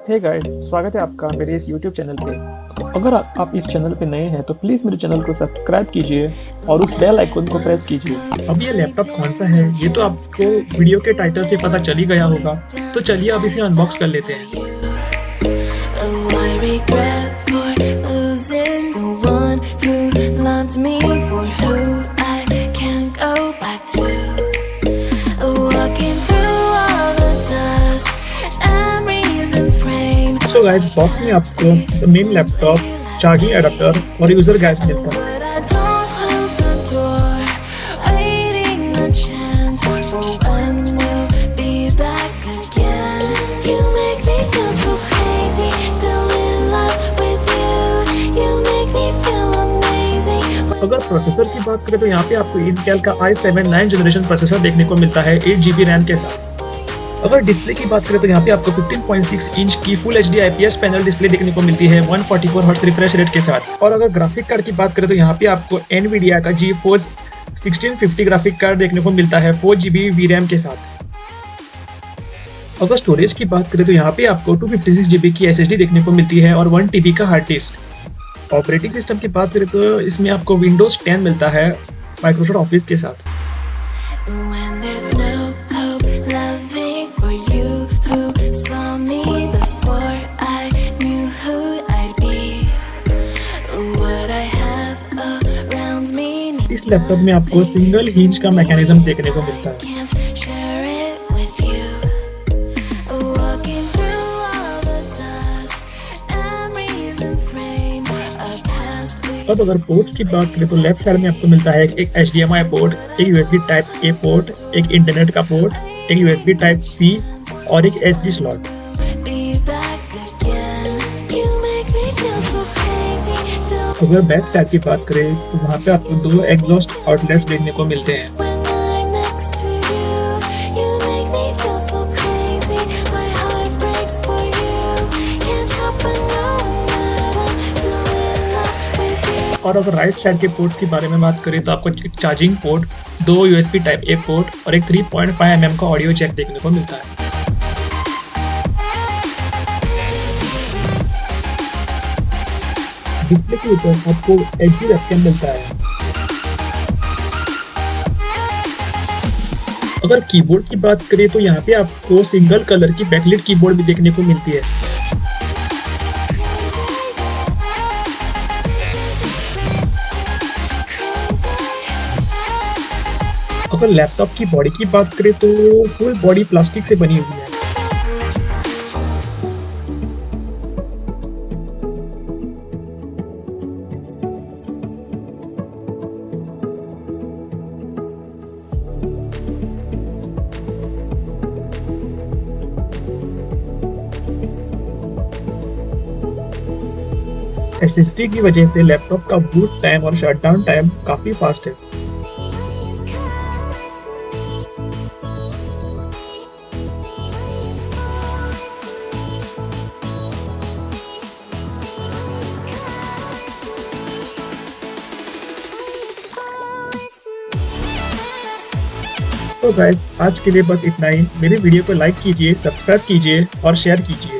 Hey guys, स्वागत है आपका मेरे इस YouTube चैनल पे। अगर आप इस चैनल पे नए हैं तो प्लीज़ मेरे चैनल को सब्सक्राइब कीजिए और उस बेल आइकन को प्रेस कीजिए। अब ये लैपटॉप कौन सा है ये तो आपको वीडियो के टाइटल से पता चल ही गया होगा, तो चलिए अब इसे अनबॉक्स कर लेते हैं। सो गाइस, बॉक्स में आपको मेन लैपटॉप, चार्जिंग एडाप्टर और यूजर गाइड मिलता है। अगर प्रोसेसर की बात करें तो यहाँ पे आपको इंटेल का i7 9 जनरेशन प्रोसेसर देखने को मिलता है 8 GB रैम के साथ। अगर डिस्प्ले की बात करें तो यहाँ पे आपको 15.6 इंच की full HD IPS panel display देखने को मिलती है 144 हर्ट्ज रिफ्रेश रेट के साथ। और अगर ग्राफिक कार्ड की बात करें तो यहाँ पे आपको NVIDIA का GeForce 1650 ग्राफिक कार्ड देखने को मिलता है 4 GB VRAM के साथ। अगर स्टोरेज की बात करें तो यहाँ पे आपको 256 GB की SSD देखने को मिलती है और 1 TB का हार्ड डिस्क। ऑपरेटिंग सिस्टम की बात करें तो इसमें आपको विंडोज 10 मिलता है माइक्रोसॉफ्ट ऑफिस के साथ। इस लैपटॉप में आपको सिंगल हिंज का मैकेनिज्म देखने को मिलता है। अब अगर पोर्ट की बात करें तो लेफ्ट साइड में आपको मिलता है एक HDMI पोर्ट, एक USB टाइप A पोर्ट, एक इंटरनेट का पोर्ट, एक USB टाइप C और एक SD स्लॉट। अगर बैक साइड की बात करें तो वहाँ पे आपको 2 एग्जॉस्ट आउटलेट्स देखने को मिलते हैं। और अगर राइट साइड के पोर्ट्स के बारे में बात करें तो आपको एक charging port, 2 USB type A port और एक 3.5 mm का ऑडियो जैक देखने को मिलता है। डिस्प्ले के ऊपर आपको HD वेबकैम मिलता है। अगर कीबोर्ड की बात करें तो यहाँ पे आपको सिंगल कलर की बैकलिट कीबोर्ड भी देखने को मिलती है। अगर लैपटॉप की बॉडी की बात करें तो फुल बॉडी प्लास्टिक से बनी हुई है। SSD की वजह से लैपटॉप का बूट टाइम और शटडाउन टाइम काफी फास्ट है। तो गाइस, आज के लिए बस इतना ही। मेरे वीडियो को लाइक कीजिए, सब्सक्राइब कीजिए और शेयर कीजिए।